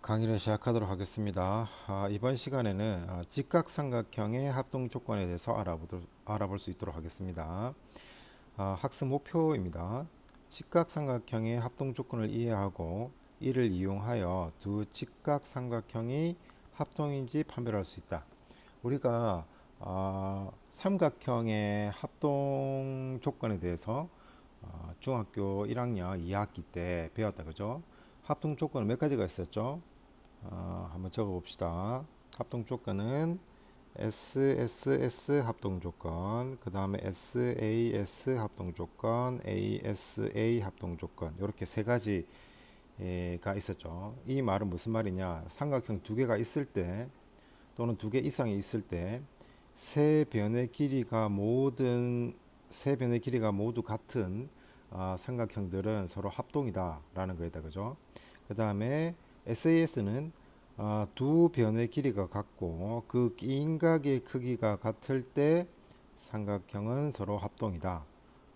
강의를 시작하도록 하겠습니다. 이번 시간에는 직각삼각형의 합동 조건에 대해서 알아볼 수 있도록 하겠습니다. 학습 목표입니다. 직각삼각형의 합동 조건을 이해하고 이를 이용하여 두 직각삼각형이 합동인지 판별할 수 있다. 우리가 삼각형의 합동 조건에 대해서 중학교 1학년 2학기 때 배웠다, 그죠? 합동 조건은 몇 가지가 있었죠? 한번 적어 봅시다. 합동 조건은 SSS 합동 조건, 그 다음에 SAS 합동 조건, ASA 합동 조건, 이렇게 세 가지가 있었죠. 이 말은 무슨 말이냐? 삼각형 두 개가 있을 때, 또는 두 개 이상이 있을 때, 세 변의 길이가 모두 같은 삼각형들은 서로 합동이다라는 거다, 그죠? 그 다음에 SAS는 두 변의 길이가 같고 그 인각의 크기가 같을 때 삼각형은 서로 합동이다.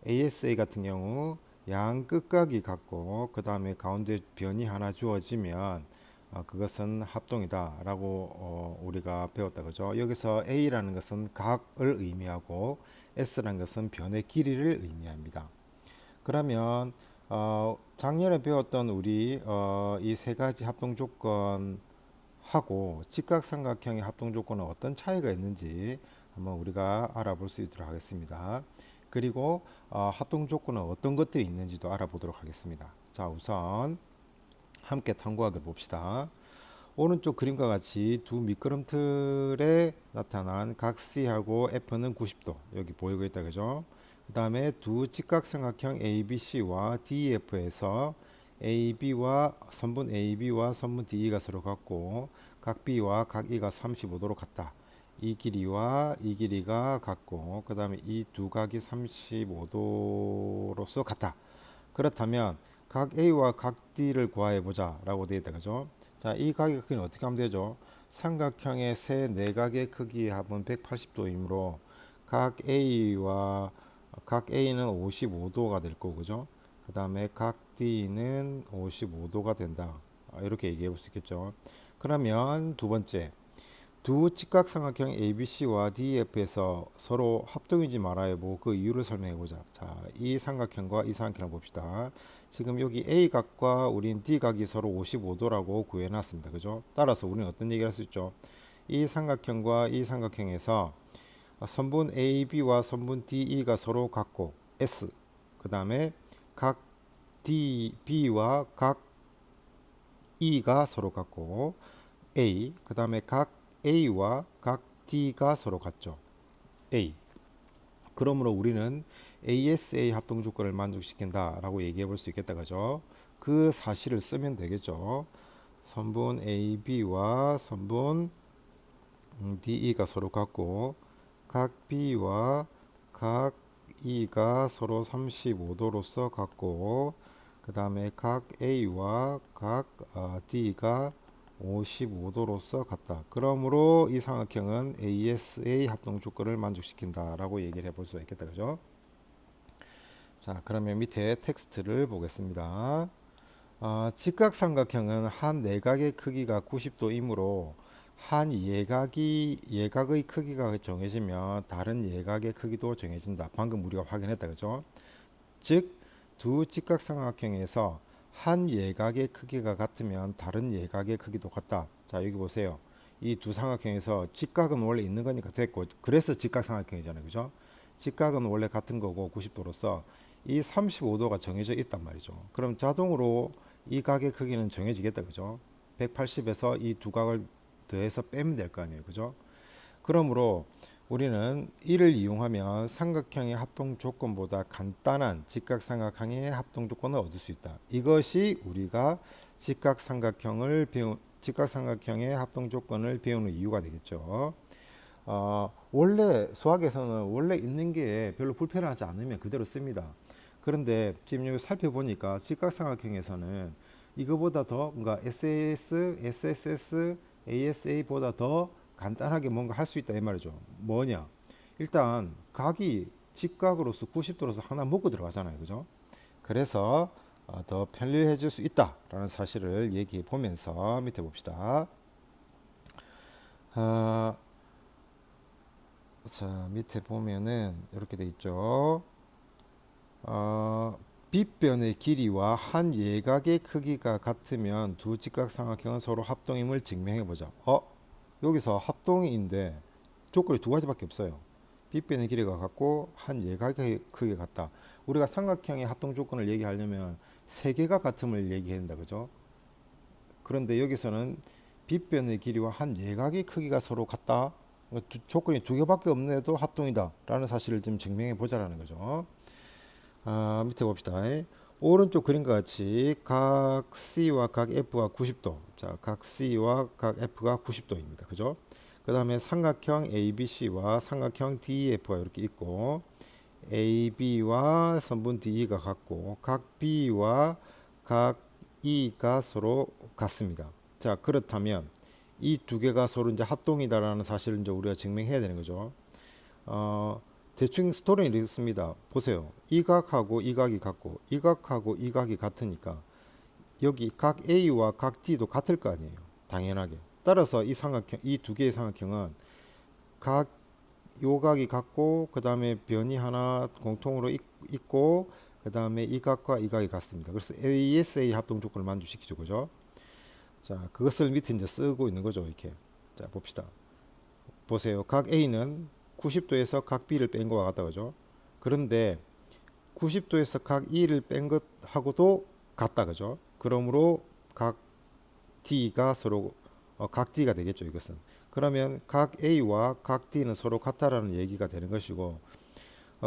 ASA 같은 경우 양 끝각이 같고 그 다음에 가운데 변이 하나 주어지면 그것은 합동이다 라고 우리가 배웠다, 그죠? 여기서 A라는 것은 각을 의미하고 S라는 것은 변의 길이를 의미합니다. 그러면 작년에 배웠던 우리 이 세 가지 합동 조건하고 직각삼각형의 합동 조건은 어떤 차이가 있는지 한번 우리가 알아볼 수 있도록 하겠습니다. 그리고 합동 조건은 어떤 것들이 있는지도 알아보도록 하겠습니다. 자, 우선 함께 탐구하기 봅시다. 오른쪽 그림과 같이 두 미끄럼틀에 나타난 각 C하고 F는 90도 여기 보이고 있다, 그죠? 그 다음에 두 직각삼각형 ABC와 DEF에서 선분 AB와 선분 DE가 서로 같고 각 B와 각 E가 35도로 같다. 이 길이와 이 길이가 같고 그 다음에 이 두 각이 35도로서 같다. 그렇다면 각 A와 각 D를 구하해 보자 라고 되어 있다, 그죠? 자, 이 각의 크기는 어떻게 하면 되죠? 삼각형의 세 내각의 크기의 합은 180도이므로 각 A는 55도가 될 거고, 그죠? 그 다음에 각 D는 55도가 된다. 이렇게 얘기해 볼 수 있겠죠. 그러면 두 번째, 두 직각삼각형 ABC와 DEF에서 서로 합동인지 말아야 보고 그 이유를 설명해 보자. 자, 이 삼각형과 이 삼각형을 봅시다. 지금 여기 A각과 우린 D각이 서로 55도라고 구해 놨습니다. 그죠? 따라서 우리는 어떤 얘기를 할 수 있죠? 이 삼각형과 이 삼각형에서 선분 AB와 선분 DE가 서로 같고 S, 그 다음에 각 B와 각 E가 서로 같고 A, 그 다음에 각 A와 각 D가 서로 같죠. A. 그러므로 우리는 ASA 합동 조건을 만족시킨다라고 얘기해 볼 수 있겠다, 그죠? 그 사실을 쓰면 되겠죠. 선분 AB와 선분 DE가 서로 같고 각 B와 각 E가 서로 35도로서 같고 그 다음에 각 A와 각 D가 55도로서 같다. 그러므로 이 삼각형은 ASA 합동 조건을 만족시킨다라고 얘기를 해볼 수가 있겠다, 그죠? 자, 그러면 밑에 텍스트를 보겠습니다. 직각삼각형은 한 내각의 크기가 90도이므로 한 예각의 크기가 정해지면 다른 예각의 크기도 정해진다. 방금 우리가 확인했다, 그죠? 즉, 두 직각삼각형에서 한 예각의 크기가 같으면 다른 예각의 크기도 같다. 자, 여기 보세요. 이 두 삼각형에서 직각은 원래 있는 거니까 됐고, 그래서 직각삼각형이잖아요, 그죠? 직각은 원래 같은 거고 90도로서 이 35도가 정해져 있단 말이죠. 그럼 자동으로 이 각의 크기는 정해지겠다, 그죠? 180에서 이 두 각을 더해서 빼면 될 거 아니에요, 그죠? 그러므로 우리는 이를 이용하면 삼각형의 합동 조건보다 간단한 직각삼각형의 합동 조건을 얻을 수 있다. 이것이 우리가 직각삼각형의 합동 조건을 배우는 이유가 되겠죠. 원래 수학에서는 원래 있는 게 별로 불편하지 않으면 그대로 씁니다. 그런데 지금 여기 살펴보니까 직각삼각형에서는 이거보다 더 뭔가 SAS, SSS, ASA보다 더 간단하게 뭔가 할 수 있다 이 말이죠. 뭐냐? 일단 각이 직각으로서 90도로서 하나 먹고 들어가잖아요, 그죠? 그래서 더 편리해질 수 있다라는 사실을 얘기해 보면서 밑에 봅시다. 어, 자, 밑에 보면은 이렇게 돼 있죠. 빗변의 길이와 한 예각의 크기가 같으면 두 직각삼각형은 서로 합동임을 증명해 보자. 여기서 합동인데 조건이 두 가지밖에 없어요. 빗변의 길이가 같고 한 예각의 크기가 같다. 우리가 삼각형의 합동 조건을 얘기하려면 세 개가 같음을 얘기해야 된다, 그죠? 그런데 여기서는 빗변의 길이와 한 예각의 크기가 서로 같다. 조건이 두 개밖에 없는데도 합동이다라는 사실을 좀 증명해 보자라는 거죠. 밑에 봅시다. 오른쪽 그림과 같이 각 C와 각 F가 90도. 자, 각 C와 각 F가 90도입니다. 그죠? 그 다음에 삼각형 ABC와 삼각형 DEF가 이렇게 있고, AB와 선분 DE가 같고, 각 B와 각 E가 서로 같습니다. 자, 그렇다면 이 두 개가 서로 이제 합동이다라는 사실을 이제 우리가 증명해야 되는 거죠. 어, 대충 스토리는 이렇습니다. 보세요. 이 각하고 이 각이 같고 이 각하고 이 각이 같으니까 여기 각 A와 각 D도 같을 거 아니에요. 당연하게. 따라서 이 삼각형, 이 두 개의 삼각형은 각 요각이 같고 그 다음에 변이 하나 공통으로 있고 그 다음에 이 각과 이 각이 같습니다. 그래서 ASA 합동 조건을 만족시키죠, 그죠? 자, 그것을 밑에 이제 쓰고 있는 거죠, 이렇게. 자, 봅시다. 보세요. 각 A는 90도에서 각 B를 뺀 거와 같다, 그죠? 그런데 90도에서 각 E를 뺀 것하고도 같다, 그죠? 그러므로 각 D가 서로 각 D가 되겠죠, 이것은. 그러면 각 A와 각 D는 서로 같다라는 얘기가 되는 것이고,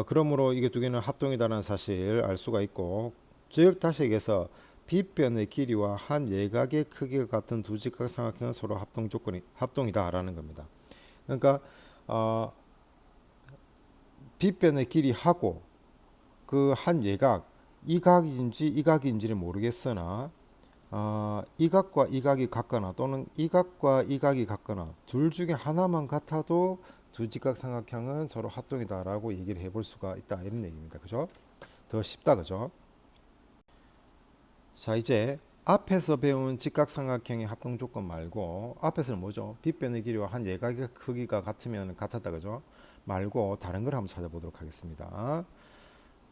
그러므로 이게 두 개는 합동이다라는 사실 알 수가 있고, 즉 다시 얘기해서 빗변의 길이와 한 예각의 크기가 같은 두 직각삼각형은 서로 합동이다라는 겁니다. 그러니까 어, 빗변의 길이하고 그 한 예각 이 각인지 이 각인지는 모르겠으나 이 각과 이 각이 같거나 또는 이 각과 이 각이 같거나 둘 중에 하나만 같아도 두 직각삼각형은 서로 합동이다라고 얘기를 해볼 수가 있다 이런 얘기입니다. 그죠? 더 쉽다, 그죠? 자, 이제 앞에서 배운 직각삼각형의 합동 조건 말고 앞에서는 뭐죠? 빗변의 길이와 한 예각의 크기가 같으면 같았다, 그죠? 말고 다른 걸 한번 찾아보도록 하겠습니다.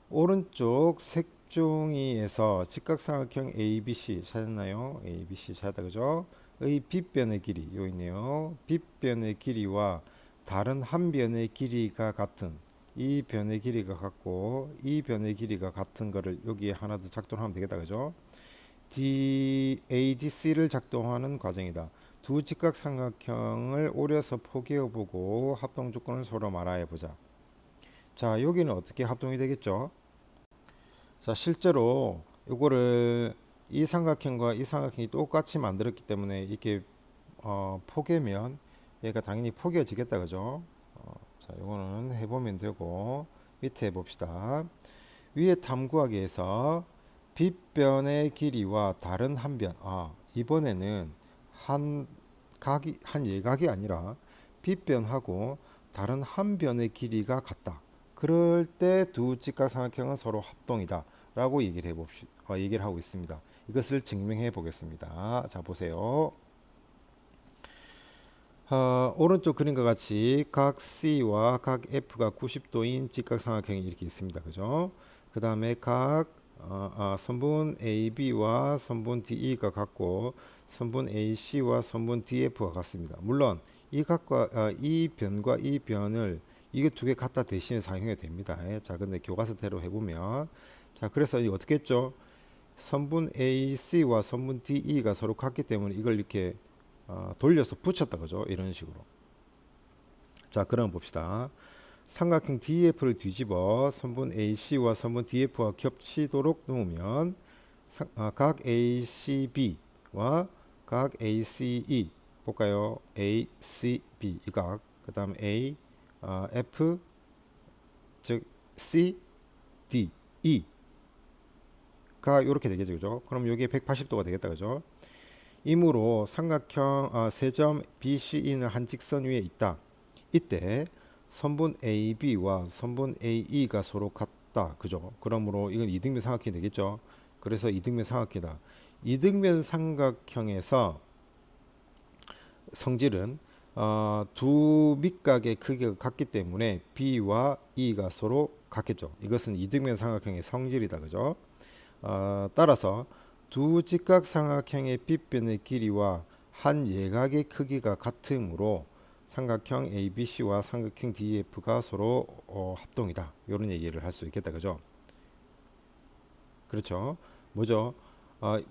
오른쪽 색종이에서 직각삼각형 ABC 찾았나요? ABC 찾았다, 그죠? 의 빗변의 길이 요 있네요. 빗변의 길이와 다른 한 변의 길이가 같은 이 변의 길이가 같고 이 변의 길이가 같은 거를 여기에 하나 더 작동하면 되겠다, 그죠? ADC를 작동하는 과정이다. 두 직각삼각형을 오려서 포개어보고 합동 조건을 서로 말하여보자. 자, 여기는 어떻게 합동이 되겠죠? 자, 실제로 이거를 이 삼각형과 이 삼각형이 똑같이 만들었기 때문에 이렇게 포개면 얘가 당연히 포개어지겠다, 그죠? 자, 이거는 해보면 되고 밑에 봅시다. 위에 탐구하기에서 빗변의 길이와 다른 한 변. 이번에는 한 예각이 아니라 빗변하고 다른 한 변의 길이가 같다. 그럴 때 두 직각삼각형은 서로 합동이다. 라고 얘기를 하고 있습니다. 이것을 증명해 보겠습니다. 자, 보세요. 오른쪽 그림과 같이 각 C와 각 F가 90도인 직각삼각형이 이렇게 있습니다. 그죠? 그 다음에 각 선분 AB와 선분 DE가 같고 선분 AC와 선분 DF가 같습니다. 물론 이 각과 이 변과 이 변을 이게 두 개 갖다 대신에 사용해야 됩니다. 자, 근데 교과서대로 해보면 자, 그래서 이 어떻게 했죠? 선분 AC와 선분 DE가 서로 같기 때문에 이걸 이렇게 돌려서 붙였다, 그죠? 이런 식으로. 자, 그럼 봅시다. 삼각형 DF를 뒤집어 선분 AC와 선분 DF와 겹치도록 놓으면 각 ACB와 각 ACE 볼까요? ACB 이 각, 그 다음 F 즉 C, D, E가 이렇게 되겠죠, 그죠? 그럼 여기에 180도가 되겠다, 그죠? 이므로 삼각형 세점 BCE는 한 직선 위에 있다. 이때 선분 AB와 선분 AE가 서로 같다. 그죠? 그러므로 이건 이등변 삼각형이 되겠죠. 그래서 이등변 삼각형이다. 이등변 삼각형에서 성질은 두 밑각의 크기가 같기 때문에 B와 E가 서로 같겠죠. 이것은 이등변 삼각형의 성질이다. 그죠? 따라서 두 직각삼각형의 빗변의 길이와 한 예각의 크기가 같으므로 삼각형 ABC와 삼각형 DEF가 서로 합동이다. 이런 얘기를 할 수 있겠다. 그죠? 그렇죠. 뭐죠?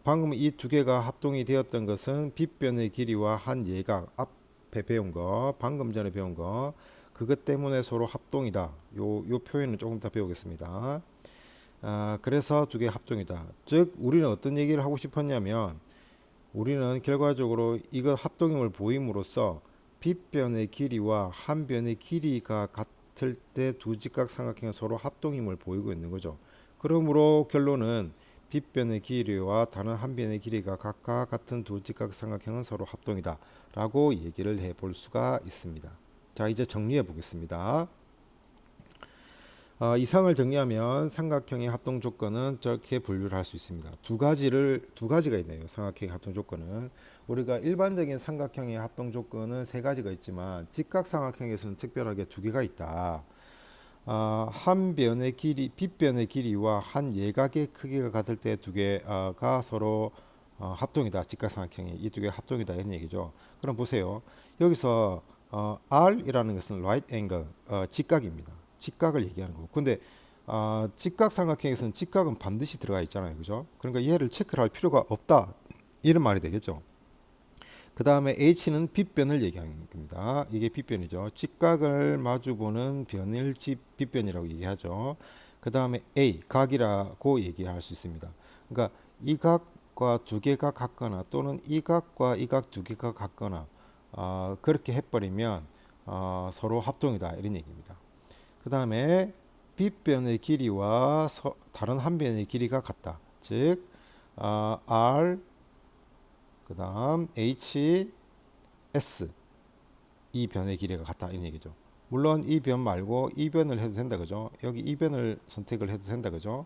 방금 이 두 개가 합동이 되었던 것은 빗변의 길이와 한 예각, 앞에 배운 거, 방금 전에 배운 거, 그것 때문에 서로 합동이다. 요 표현은 조금 더 배우겠습니다. 그래서 두 개 합동이다. 즉 우리는 어떤 얘기를 하고 싶었냐면, 우리는 결과적으로 이것 합동임을 보임으로써 빗변의 길이와 한 변의 길이가 같을 때 두 직각삼각형은 서로 합동임을 보이고 있는 거죠. 그러므로 결론은 빗변의 길이와 다른 한 변의 길이가 각각 같은 두 직각삼각형은 서로 합동이다 라고 얘기를 해볼 수가 있습니다. 자, 이제 정리해 보겠습니다. 이상을 정리하면 삼각형의 합동 조건은 저렇게 분류를 할 수 있습니다. 두 가지가 있네요. 삼각형의 합동 조건은 우리가 일반적인 삼각형의 합동 조건은 세 가지가 있지만 직각삼각형에서는 특별하게 두 개가 있다. 한 변의 길이, 빗변의 길이와 한 예각의 크기가 같을 때 두 개가 서로 합동이다. 직각삼각형이 이 두 개 합동이다 이런 얘기죠. 그럼 보세요. 여기서 R이라는 것은 right angle, 직각입니다. 직각을 얘기하는 거고. 근데 직각삼각형에서는 직각은 반드시 들어가 있잖아요. 그죠? 그러니까 얘를 체크를 할 필요가 없다. 이런 말이 되겠죠. 그 다음에 H는 빗변을 얘기하는 겁니다. 이게 빗변이죠. 직각을 마주보는 변을 빗변이라고 얘기하죠. 그 다음에 A, 각이라고 얘기할 수 있습니다. 그러니까 이 각과 두 개가 같거나 또는 이 각과 이 각 두 개가 같거나 그렇게 해버리면 서로 합동이다 이런 얘기입니다. 그 다음에 빗변의 길이와 다른 한 변의 길이가 같다. 즉 R 그 다음 H S 이 변의 길이가 같다 이런 얘기죠. 물론 이 변 말고 이 변을 해도 된다 그죠. 여기 이 변을 선택을 해도 된다 그죠.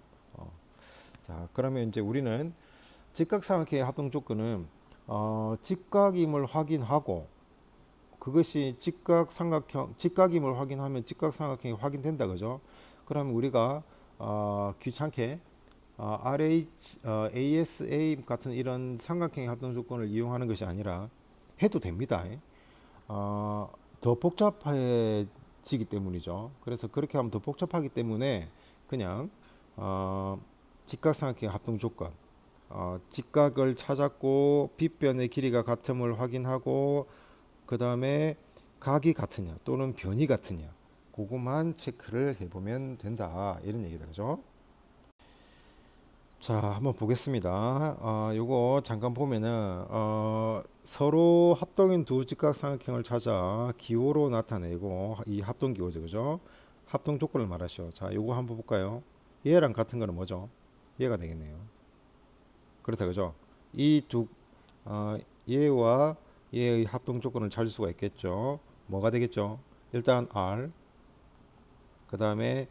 자 그러면 이제 우리는 직각삼각형의 합동 조건은 직각임을 확인하고 그것이 직각임을 확인하면 직각삼각형이 확인된다 그죠. 그러면 우리가 귀찮게 ASA 같은 이런 삼각형의 합동 조건을 이용하는 것이 아니라 해도 됩니다. 더 복잡해지기 때문이죠. 그래서 그렇게 하면 더 복잡하기 때문에 그냥 직각삼각형의 합동 조건, 직각을 찾았고 빗변의 길이가 같음을 확인하고 그 다음에 각이 같으냐 또는 변이 같으냐 그것만 체크를 해보면 된다 이런 얘기다 그죠. 자 한번 보겠습니다. 요거 잠깐 보면은 서로 합동인 두 직각삼각형을 찾아 기호로 나타내고 이 합동 기호죠 그죠. 합동 조건을 말하시오. 자 요거 한번 볼까요. 얘랑 같은 거는 뭐죠. 얘가 되겠네요. 그렇다 그죠. 이두 얘와 얘의 합동 조건을 찾을 수가 있겠죠. 뭐가 되겠죠. 일단 R 그 다음에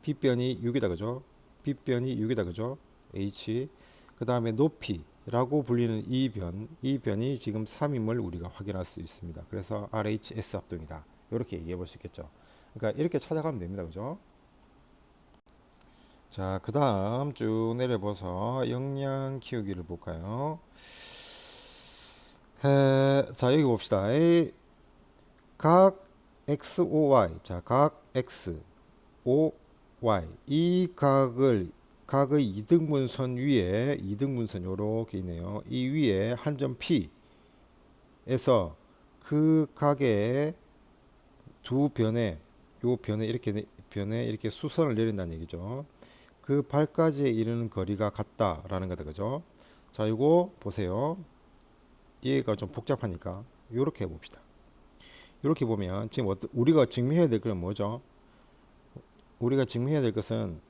빗변이 6이다 그죠. 빗변이 6이다 그죠. H 그 다음에 높이라고 불리는 이 변이 지금 3임을 우리가 확인할 수 있습니다. 그래서 RHS 합동이다. 이렇게 얘기해 볼 수 있겠죠. 그러니까 이렇게 찾아가면 됩니다. 그죠? 자, 그 다음 쭉 내려봐서 역량 키우기를 볼까요? 자, 여기 봅시다. 각 XOY, 자, 각 X, OY, 이 각의 이등분선 위에 이등분선 요렇게 있네요. 이 위에 한 점 P에서 그 각의 두 변에 요 변에 이렇게 수선을 내린다는 얘기죠. 그 발까지에 이르는 거리가 같다라는 거다 그죠? 자, 이거 보세요. 얘가 좀 복잡하니까 요렇게 해 봅시다. 이렇게 보면 지금 우리가 증명해야 될 건 뭐죠? 우리가 증명해야 될 것은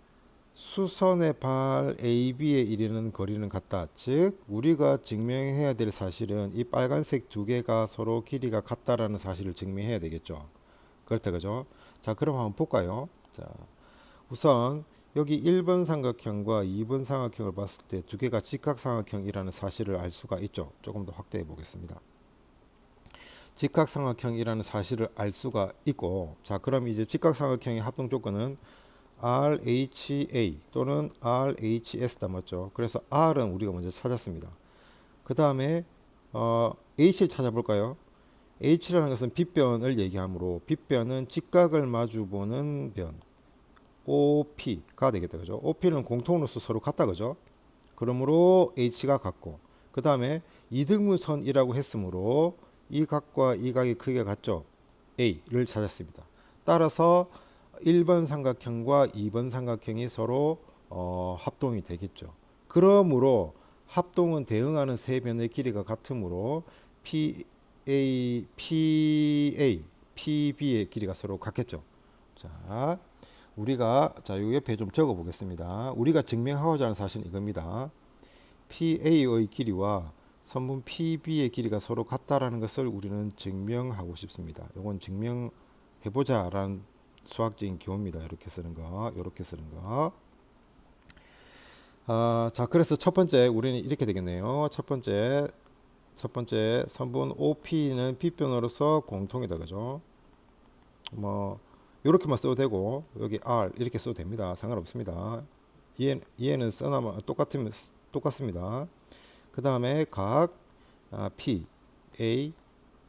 수선의 발 AB에 이르는 거리는 같다. 즉 우리가 증명해야 될 사실은 이 빨간색 두 개가 서로 길이가 같다라는 사실을 증명해야 되겠죠. 그렇다 그죠? 자 그럼 한번 볼까요? 자 우선 여기 1번 삼각형과 2번 삼각형을 봤을 때 두 개가 직각삼각형이라는 사실을 알 수가 있죠. 조금 더 확대해 보겠습니다. 직각삼각형이라는 사실을 알 수가 있고, 자 그럼 이제 직각삼각형의 합동 조건은 RHA 또는 RHS다 맞죠? 그래서 R은 우리가 먼저 찾았습니다. 그 다음에 H를 찾아볼까요? H라는 것은 빗변을 얘기하므로 빗변은 직각을 마주보는 변 OP가 되겠다 그죠? OP는 공통으로서 서로 같다 그죠? 그러므로 H가 같고, 그 다음에 이등분선이라고 했으므로 이 각과 이 각의 크기가 같죠? A를 찾았습니다. 따라서 1번 삼각형과 2번 삼각형이 서로 합동이 되겠죠. 그러므로 합동은 대응하는 세 변의 길이가 같으므로 PB의 길이가 서로 같겠죠. 자, 우리가 요 옆에 좀 적어 보겠습니다. 우리가 증명하고자 하는 사실은 이겁니다. PA의 길이와 선분 PB의 길이가 서로 같다라는 것을 우리는 증명하고 싶습니다. 이건 증명해보자라는 수학적인 기호입니다. 이렇게 쓰는 거, 이렇게 쓰는 거. 자, 그래서 첫 번째 우리는 이렇게 되겠네요. 첫 번째 선분 OP는 P변으로서 공통이다, 그죠? 뭐 이렇게만 써도 되고 여기 R 이렇게 써도 됩니다. 상관없습니다. 얘는 써나면 똑같습니다. 그 다음에 각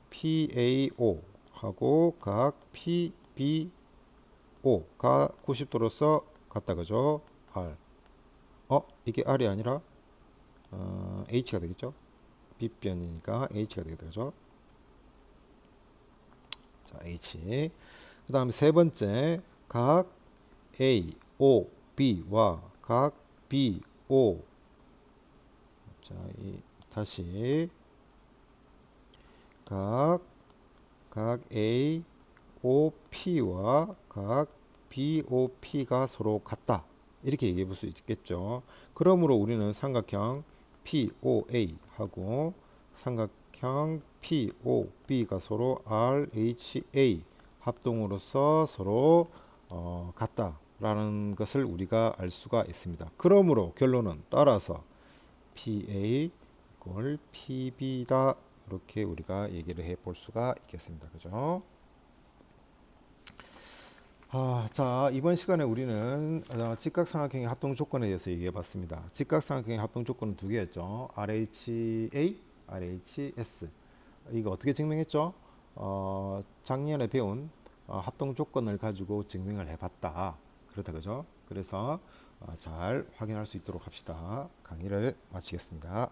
PAO 하고 각 PBO가 90도로서 같다 그죠? R. 이게 R이 아니라 H가 되겠죠? B변이니까 H가 되겠다 그죠? 자, H. 그 다음에 세 번째 각 AOB와 각 BO. 자, 다시 각 AOP와 각 BOP가 서로 같다. 이렇게 얘기해 볼 수 있겠죠. 그러므로 우리는 삼각형 POA하고 삼각형 POB가 서로 RHA 합동으로서 서로 같다라는 것을 우리가 알 수가 있습니다. 그러므로 결론은 따라서 PA 이꼴 PB다. 이렇게 우리가 얘기를 해 볼 수가 있겠습니다. 그죠? 자, 이번 시간에 우리는 직각삼각형의 합동 조건에 대해서 얘기해 봤습니다. 직각삼각형의 합동 조건은 두 개였죠. RHA, RHS. 이거 어떻게 증명했죠? 작년에 배운 합동 조건을 가지고 증명을 해봤다. 그렇다 그죠? 그래서 잘 확인할 수 있도록 합시다. 강의를 마치겠습니다.